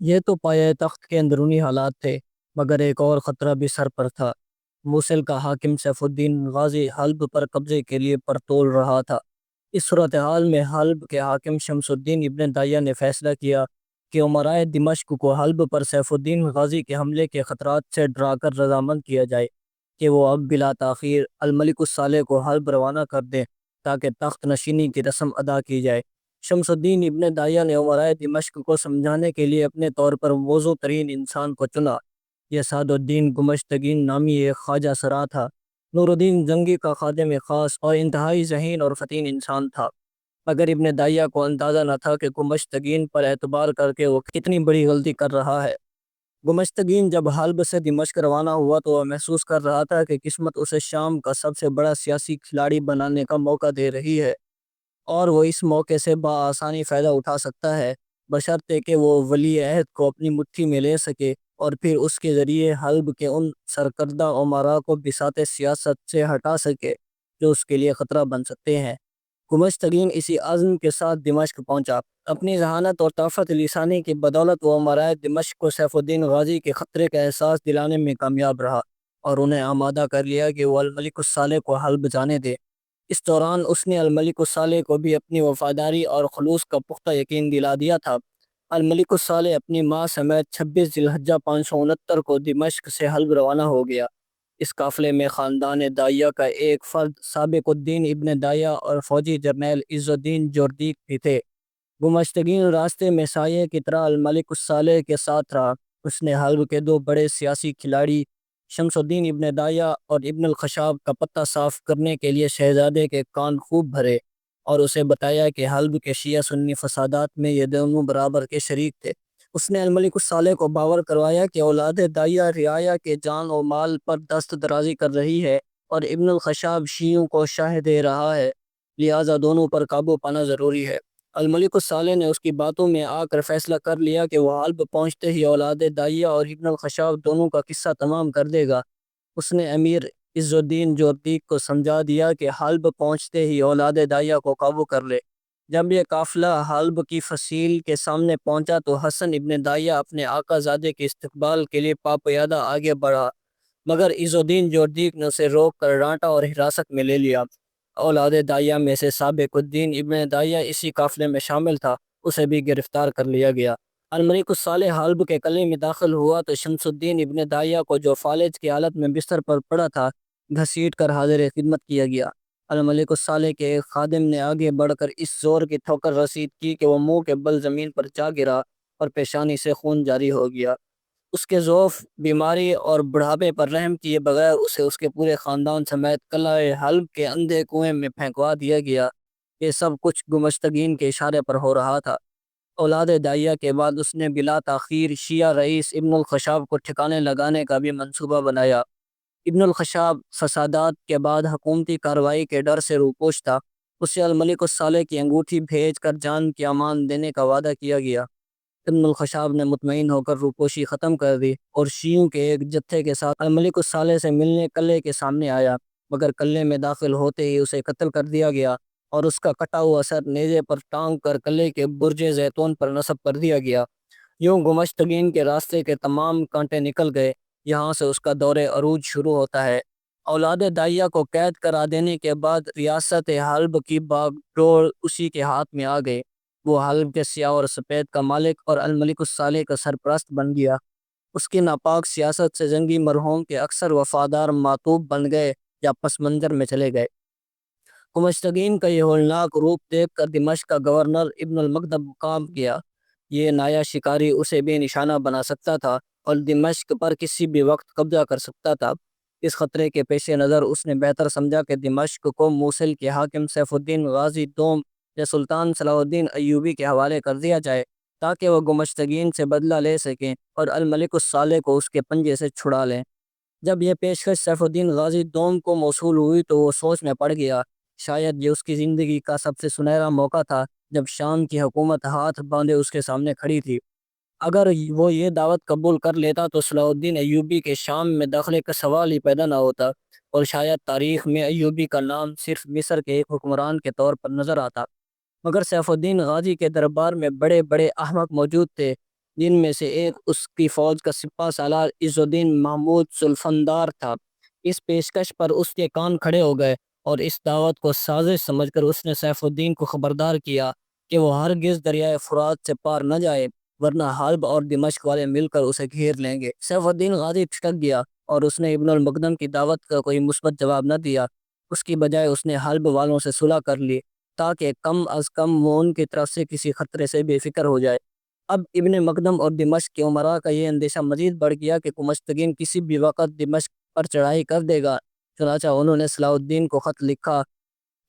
یہ تو پایہ تخت کے اندرونی حالات تھے، مگر ایک اور خطرہ بھی سر پر تھا۔ موصل کا حاکم سیف الدین غازی حلب پر قبضے کے لیے پرتول رہا تھا۔ اس صورتحال میں حلب کے حاکم شمس الدین ابن داہیہ نے فیصلہ کیا کہ امرائے دمشق کو حلب پر سیف الدین غازی کے حملے کے خطرات سے ڈرا کر رضامند کیا جائے کہ وہ اب بلا تاخیر الملک الصالح کو حلب روانہ کر دیں تاکہ تخت نشینی کی رسم ادا کی جائے۔ شمس الدین ابن داہیہ نے امرائے دمشق کو سمجھانے کے لیے اپنے طور پر موزوں ترین انسان کو چنا۔ یہ سعد الدین گمشتگین نامی ایک خواجہ سرا تھا۔ نور الدین زنگی کا خادم خاص اور انتہائی ذہین اور فتین انسان تھا، مگر ابن داہیہ کو اندازہ نہ تھا کہ گمشتگین پر اعتبار کر کے وہ کتنی بڑی غلطی کر رہا ہے۔ گمشتگین جب حلب سے دمشق روانہ ہوا تو وہ محسوس کر رہا تھا کہ قسمت اسے شام کا سب سے بڑا سیاسی کھلاڑی بنانے کا موقع دے رہی ہے، اور وہ اس موقع سے بآسانی فائدہ اٹھا سکتا ہے، بشرطے کہ وہ ولی عہد کو اپنی مٹھی میں لے سکے اور پھر اس کے ذریعے حلب کے ان سرکردہ امراء کو بساط سیاست سے ہٹا سکے جو اس کے لیے خطرہ بن سکتے ہیں۔ گمشتگین اسی عزم کے ساتھ دمشق پہنچا۔ اپنی ذہانت اور طاقت لسانی کی بدولت وہ امرائے دمشق کو سیف الدین غازی کے خطرے کا احساس دلانے میں کامیاب رہا اور انہیں آمادہ کر لیا کہ وہ الملک الصالح کو حلب جانے دے۔ اس دوران اس نے الملک الصالح کو بھی اپنی وفاداری اور خلوص کا پختہ یقین دلا دیا تھا۔ الملک الصالح اپنی ماں سمیت 26 ذی الحجہ 569 کو دمشق سے حلب روانہ ہو گیا۔ اس قافلے میں خاندان داہیہ کا ایک فرد سابق الدین ابن داہیہ اور فوجی جرنیل عز الدین جوردیق بھی تھے۔ گمشتگین راستے میں سایہ کی طرح الملک الصالح کے ساتھ رہا۔ اس نے حلب کے دو بڑے سیاسی کھلاڑی شمس الدین ابن داہیہ اور ابن الخشاب کا پتہ صاف کرنے کے لیے شہزادے کے کان خوب بھرے اور اسے بتایا کہ حلب کے شیعہ سنی فسادات میں یہ دونوں برابر کے شریک تھے۔ اس نے الملک الصالح کو باور کروایا کہ اولاد داہیہ رعایا کے جان و مال پر دست درازی کر رہی ہے اور ابن الخشاب شیعوں کو شاہ دے رہا ہے، لہٰذا دونوں پر قابو پانا ضروری ہے۔ الملک الصالح نے اس کی باتوں میں آ کر فیصلہ کر لیا کہ وہ حلب پہنچتے ہی اولاد داہیہ اور ابن الخشاب دونوں کا قصہ تمام کر دے گا۔ اس نے امیر عز الدین جوردیق کو سمجھا دیا کہ حلب پہنچتے ہی اولاد داہیہ کو قابو کر لے۔ جب یہ قافلہ حلب کی فصیل کے سامنے پہنچا تو حسن ابن داہیہ اپنے آقا زادے کے استقبال کے لیے پاپیادہ آگے بڑھا، مگر عز الدین جوردیق نے اسے روک کر ڈانٹا اور حراست میں لے لیا۔ اولاد داہیہ میں سے سابق الدین ابن داہیہ اسی قافلے میں شامل تھا، اسے بھی گرفتار کر لیا گیا۔ الملک الصالح حلب کے قلعے میں داخل ہوا تو شمس الدین ابن داہیہ کو جو فالج کی حالت میں بستر پر پڑا تھا گھسیٹ کر حاضر خدمت کیا گیا۔ الملک الصالح کے ایک خادم نے آگے بڑھ کر اس زور کی ٹھوکر رسید کی کہ وہ منہ کے بل زمین پر جا گرا اور پیشانی سے خون جاری ہو گیا۔ اس کے ضعف، بیماری اور بڑھاپے پر رحم کیے بغیر اسے اس کے پورے خاندان سمیت قلعہ حلب کے اندھے کنویں میں پھینکوا دیا گیا۔ یہ سب کچھ گمشتگین کے اشارے پر ہو رہا تھا۔ اولاد داہیہ کے بعد اس نے بلا تاخیر شیعہ رئیس ابن الخشاب کو ٹھکانے لگانے کا بھی منصوبہ بنایا۔ ابن الخشاب فسادات کے بعد حکومتی کارروائی کے ڈر سے روپوش تھا۔ اسے الملک الصالح کی انگوٹھی بھیج کر جان کی امان دینے کا وعدہ کیا گیا۔ ابن الخشاب نے مطمئن ہو کر روپوشی ختم کر دی اور شیعوں کے ایک جتھے کے ساتھ الملک الصالح سے ملنے قلعے کے سامنے آیا، مگر قلعے میں داخل ہوتے ہی اسے قتل کر دیا گیا اور اس کا کٹا ہوا سر نیزے پر ٹانگ کر قلعے کے برج زیتون پر نصب کر دیا گیا۔ یوں گمشتگین کے راستے کے تمام کانٹے نکل گئے۔ یہاں سے اس کا دور عروج شروع ہوتا ہے۔ اولاد داہیہ کو قید کرا دینے کے بعد ریاست حلب کی باغ ڈور اسی کے ہاتھ میں آ گئے۔ وہ حلب کے سیاہ اور سفید کا مالک اور الملک الصالح کا سرپرست بن گیا۔ اس کی ناپاک سیاست سے زنگی مرحوم کے اکثر وفادار معطوب بن گئے یا پس منظر میں چلے گئے۔ گمشتگین کا یہ ہولناک روپ دیکھ کر دمشق کا گورنر ابن المکدب کانپ گیا۔ یہ نایا شکاری اسے بے نشانہ بنا سکتا تھا اور دمشق پر کسی بھی وقت قبضہ کر سکتا تھا۔ اس خطرے کے پیش نظر اس نے بہتر سمجھا کہ دمشق کو موصل کے حاکم سیف الدین غازی دوم یا سلطان صلاح الدین ایوبی کے حوالے کر دیا جائے تاکہ وہ گمشتگین سے بدلہ لے سکیں اور الملک الصالح کو اس کے پنجے سے چھڑا لیں۔ جب یہ پیشکش سیف الدین غازی دوم کو موصول ہوئی تو وہ سوچ میں پڑ گیا۔ شاید یہ اس کی زندگی کا سب سے سنہرا موقع تھا جب شام کی حکومت ہاتھ باندھے اس کے سامنے کھڑی تھی۔ اگر وہ یہ دعوت قبول کر لیتا تو صلاح الدین ایوبی کے شام میں داخلے کا سوال ہی پیدا نہ ہوتا اور شاید تاریخ میں ایوبی کا نام صرف مصر کے ایک حکمران کے طور پر نظر آتا۔ مگر سیف الدین غازی کے دربار میں بڑے بڑے احمق موجود تھے۔ جن میں سے ایک اس کی فوج کا سپہ سالار عز الدین محمود سلفندار تھا۔ اس پیشکش پر اس کے کان کھڑے ہو گئے اور اس دعوت کو سازش سمجھ کر اس نے سیف الدین کو خبردار کیا کہ وہ ہرگز دریائے فرات سے پار نہ جائے، ورنہ حلب اور دمشق والے مل کر اسے گھیر لیں گے۔ سیف الدین غازی ٹھٹک گیا اور اس نے ابن المقدم کی دعوت کا کوئی مثبت جواب نہ دیا۔ اس کی بجائے اس نے حلب والوں سے صلح کر لی تاکہ کم از کم وہ ان کی طرف سے کسی خطرے سے بے فکر ہو جائے۔ اب ابن مقدم اور دمشق کے امراء کا یہ اندیشہ مزید بڑھ گیا کہ کمشتگین کسی بھی وقت دمشق پر چڑھائی کر دے گا۔ چنانچہ انہوں نے صلاح الدین کو خط لکھا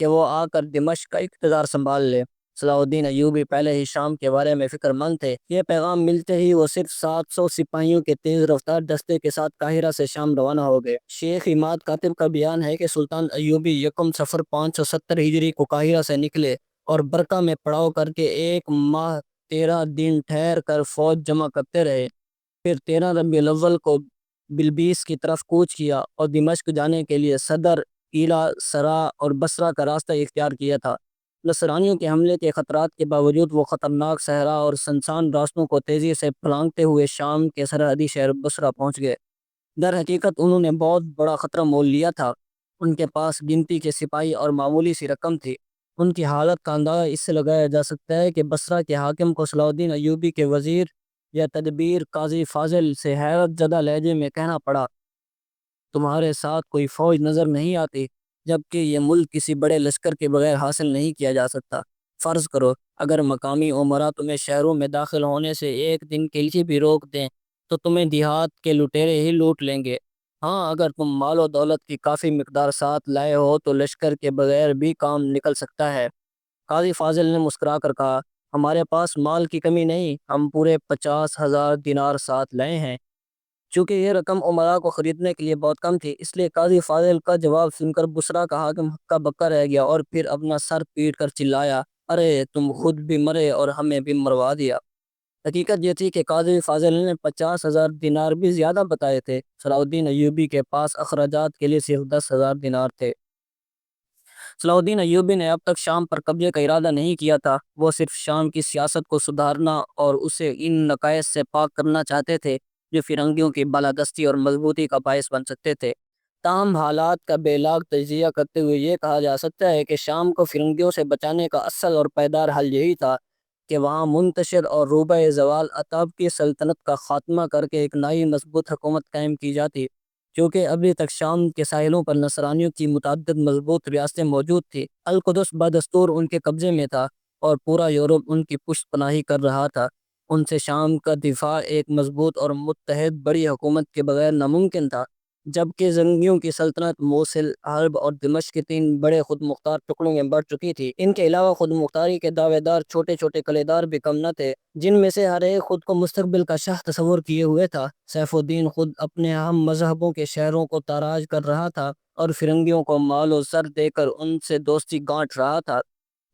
کہ وہ آ کر دمشق کا اقتدار سنبھال لے۔ صلاح الدین ایوبی پہلے ہی شام کے بارے میں فکر مند تھے۔ یہ پیغام ملتے ہی وہ صرف 700 سپاہیوں کے تیز رفتار دستے کے ساتھ قاہرہ سے شام روانہ ہو گئے۔ شیخ عماد کاتب کا بیان ہے کہ سلطان ایوبی یکم صفر 570 ہجری کو قاہرہ سے نکلے اور برقہ میں پڑاؤ کر کے 1 ماہ 13 دن ٹھہر کر فوج جمع کرتے رہے۔ پھر 13 ربیع الاول کو بلبیس کی طرف کوچ کیا اور دمشق جانے کے لیے صدر، ایلا، سرا اور بصرہ کا راستہ اختیار کیا تھا۔ نصرانیوں کے حملے کے خطرات کے باوجود وہ خطرناک صحرا اور سنسان راستوں کو تیزی سے پھلانگتے ہوئے شام کے سرحدی شہر بصرہ پہنچ گئے۔ در حقیقت انہوں نے بہت بڑا خطرہ مول لیا تھا۔ ان کے پاس گنتی کے سپاہی اور معمولی سی رقم تھی۔ ان کی حالت کا اندازہ اس سے لگایا جا سکتا ہے کہ بصرہ کے حاکم کو صلاح الدین ایوبی کے وزیر یا تدبیر قاضی فاضل سے حیرت زدہ لہجے میں کہنا پڑا، تمہارے ساتھ کوئی فوج نظر نہیں آتی، جبکہ یہ ملک کسی بڑے لشکر کے بغیر حاصل نہیں کیا جا سکتا۔ فرض کرو اگر مقامی امراء تمہیں شہروں میں داخل ہونے سے ایک دن کے لیے بھی روک دیں تو تمہیں دیہات کے لٹیرے ہی لوٹ لیں گے۔ ہاں، اگر تم مال و دولت کی کافی مقدار ساتھ لائے ہو تو لشکر کے بغیر بھی کام نکل سکتا ہے۔ قاضی فاضل نے مسکرا کر کہا، ہمارے پاس مال کی کمی نہیں، ہم پورے 50,000 دینار ساتھ لائے ہیں۔ چونکہ یہ رقم امراء کو خریدنے کے لیے بہت کم تھی، اس لیے قاضی فاضل کا جواب سن کر بصرہ کا حاکم ہکا بکا رہ گیا اور پھر اپنا سر پیٹ کر چلایا، ارے تم خود بھی مرے اور ہمیں بھی مروا دیا۔ حقیقت یہ تھی کہ قاضی فاضل نے 50,000 دینار بھی زیادہ بتائے تھے۔ صلاح الدین ایوبی کے پاس اخراجات کے لیے صرف 10,000 دینار تھے۔ صلاح الدین ایوبی نے اب تک شام پر قبضے کا ارادہ نہیں کیا تھا۔ وہ صرف شام کی سیاست کو سدھارنا اور اسے ان نقائص سے پاک کرنا چاہتے تھے جو فرنگیوں کی بالادستی اور مضبوطی کا باعث بن سکتے تھے۔ تاہم حالات کا بے لاگ تجزیہ کرتے ہوئے یہ کہا جا سکتا ہے کہ شام کو فرنگیوں سے بچانے کا اصل اور پائیدار حل یہی تھا کہ وہاں منتشر اور روبہ زوال عتاب کی سلطنت کا خاتمہ کر کے ایک نئی مضبوط حکومت قائم کی جاتی، کیونکہ ابھی تک شام کے ساحلوں پر نصرانیوں کی متعدد مضبوط ریاستیں موجود تھیں۔ القدس بدستور ان کے قبضے میں تھا اور پورا یورپ ان کی پشت پناہی کر رہا تھا۔ ان سے شام کا دفاع ایک مضبوط اور متحد بڑی حکومت کے بغیر ناممکن تھا، جبکہ زنگیوں کی سلطنت موصل، حلب اور دمشق کے 3 بڑے خود مختار ٹکڑوں میں بڑھ چکی تھی۔ ان کے علاوہ خود مختاری کے دعوے دار چھوٹے چھوٹے قلعےدار بھی کم نہ تھے، جن میں سے ہر ایک خود کو مستقبل کا شاہ تصور کیے ہوئے تھا۔ سیف الدین خود اپنے ہم مذہبوں کے شہروں کو تاراج کر رہا تھا اور فرنگیوں کو مال و زر دے کر ان سے دوستی گانٹ رہا تھا۔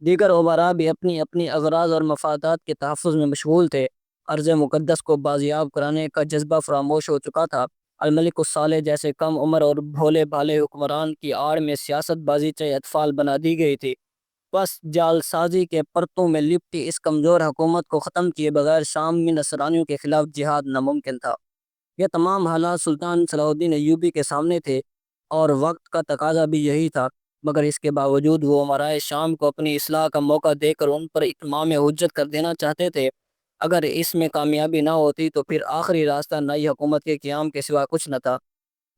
دیگر امراء بھی اپنی اپنی اغراض اور مفادات کے تحفظ میں مشغول تھے۔ ارض مقدس کو بازیاب کرانے کا جذبہ فراموش ہو چکا تھا۔ الملک الصالح جیسے کم عمر اور بھولے بھالے حکمران کی آڑ میں سیاست بازی چہ اطفال بنا دی گئی تھی۔ بس جال سازی کے پرتوں میں لپٹی اس کمزور حکومت کو ختم کیے بغیر شام میں نصرانیوں کے خلاف جہاد ناممکن تھا۔ یہ تمام حالات سلطان صلاح الدین ایوبی کے سامنے تھے اور وقت کا تقاضا بھی یہی تھا، مگر اس کے باوجود وہ امرائے شام کو اپنی اصلاح کا موقع دے کر ان پر اتمام حجت کر دینا چاہتے تھے۔ اگر اس میں کامیابی نہ ہوتی تو پھر آخری راستہ نئی حکومت کے قیام کے سوا کچھ نہ تھا۔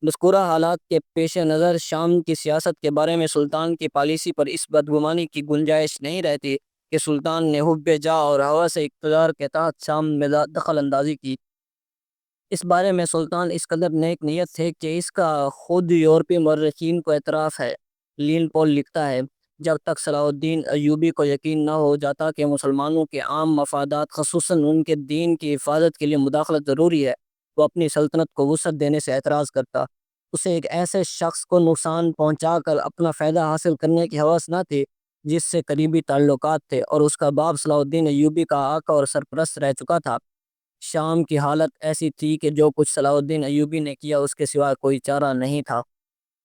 مذکورہ حالات کے پیش نظر شام کی سیاست کے بارے میں سلطان کی پالیسی پر اس بدگمانی کی گنجائش نہیں رہتی کہ سلطان نے حب جاہ اور ہوس اقتدار کے تحت شام میں دخل اندازی کی۔ اس بارے میں سلطان اس قدر نیک نیت تھے کہ اس کا خود یورپی مورخین کو اعتراف ہے۔ لین پول لکھتا ہے، جب تک صلاح الدین ایوبی کو یقین نہ ہو جاتا کہ مسلمانوں کے عام مفادات خصوصاً ان کے دین کی حفاظت کے لیے مداخلت ضروری ہے، وہ اپنی سلطنت کو وسعت دینے سے اعتراض کرتا۔ اسے ایک ایسے شخص کو نقصان پہنچا کر اپنا فائدہ حاصل کرنے کی ہوس نہ تھی جس سے قریبی تعلقات تھے اور اس کا باپ صلاح الدین ایوبی کا آقا اور سرپرست رہ چکا تھا۔ شام کی حالت ایسی تھی کہ جو کچھ صلاح الدین ایوبی نے کیا اس کے سوا کوئی چارہ نہیں تھا۔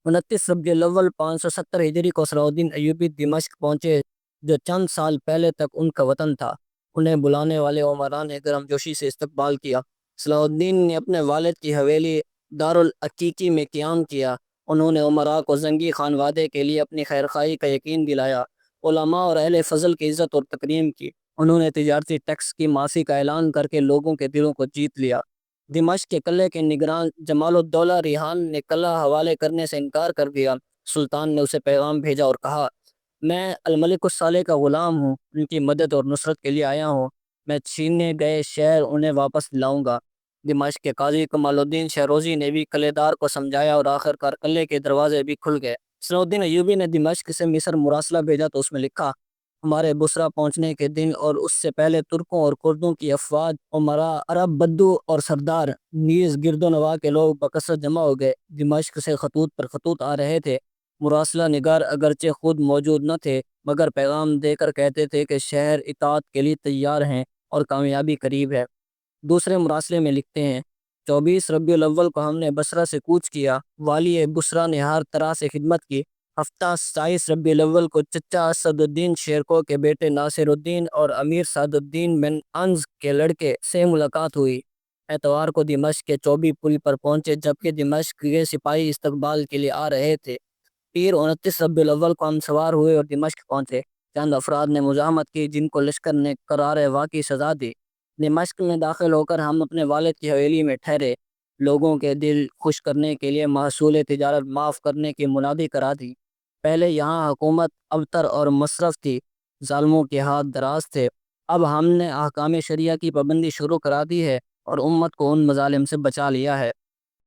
29 ربیع الاول 570 ہجری کو صلاح الدین ایوبی دمشق پہنچے جو چند سال پہلے تک ان کا وطن تھا۔ انہیں بلانے والے عمراء نے گرم جوشی سے استقبال کیا۔ صلاح الدین نے اپنے والد کی حویلی دارالعقیقی میں قیام کیا۔ انہوں نے عمراء کو زنگی خانوادے کے لیے اپنی خیرخواہی کا یقین دلایا، علماء اور اہل فضل کی عزت اور تکریم کی۔ انہوں نے تجارتی ٹیکس کی معافی کا اعلان کر کے لوگوں کے دلوں کو جیت لیا۔ دمشق کے قلعے کے نگران جمال الدولہ ریحان نے قلعہ حوالے کرنے سے انکار کر دیا۔ سلطان نے اسے پیغام بھیجا اور کہا، میں الملک الصالح کا غلام ہوں، ان کی مدد اور نصرت کے لیے آیا ہوں۔ میں چھینے گئے شہر انہیں واپس لاؤں گا۔ دمشق کے قاضی کمال الدین شہروزی نے بھی قلعے دار کو سمجھایا اور آخر کار قلعے کے دروازے بھی کھل گئے۔ صلاح الدین ایوبی نے دمشق سے مصر مراسلہ بھیجا تو اس میں لکھا، ہمارے بصرہ پہنچنے کے دن اور اس سے پہلے ترکوں اور کردوں کی افواج، عمراء، عرب بدو اور سردار نیز گرد و نواح کے لوگ بکثرت جمع ہو گئے۔ دمشق سے خطوط پر خطوط آ رہے تھے۔ مراسلہ نگار اگرچہ خود موجود نہ تھے مگر پیغام دے کر کہتے تھے کہ شہر اطاعت کے لیے تیار ہیں اور کامیابی قریب ہے۔ دوسرے مراسلے میں لکھتے ہیں، 24 ربیع الاول کو ہم نے بصرہ سے کوچ کیا۔ والی بصرہ نے ہر طرح سے خدمت کی۔ ہفتہ 27 ربیع الاول کو چچا اسد الدین شیرکو کے بیٹے ناصر الدین اور امیر سعد الدین بن انز کے لڑکے سے ملاقات ہوئی۔ اتوار کو دمشق کے چوبی پل پر پہنچے جبکہ دمشق کے سپاہی استقبال کے لیے آ رہے تھے۔ پیر 29 ربیع الاول کو ہم سوار ہوئے اور دمشق پہنچے۔ چند افراد نے مزاحمت کی جن کو لشکر نے قرار واقعی سزا دی۔ دمشق میں داخل ہو کر ہم اپنے والد کی حویلی میں ٹھہرے۔ لوگوں کے دل خوش کرنے کے لیے محصول تجارت معاف کرنے کی منادی کرا دی۔ پہلے یہاں حکومت ابتر اور مصرف تھی، ظالموں کے ہاتھ دراز تھے۔ اب ہم نے احکام شریعہ کی پابندی شروع کرا دی ہے اور امت کو ان مظالم سے بچا لیا ہے۔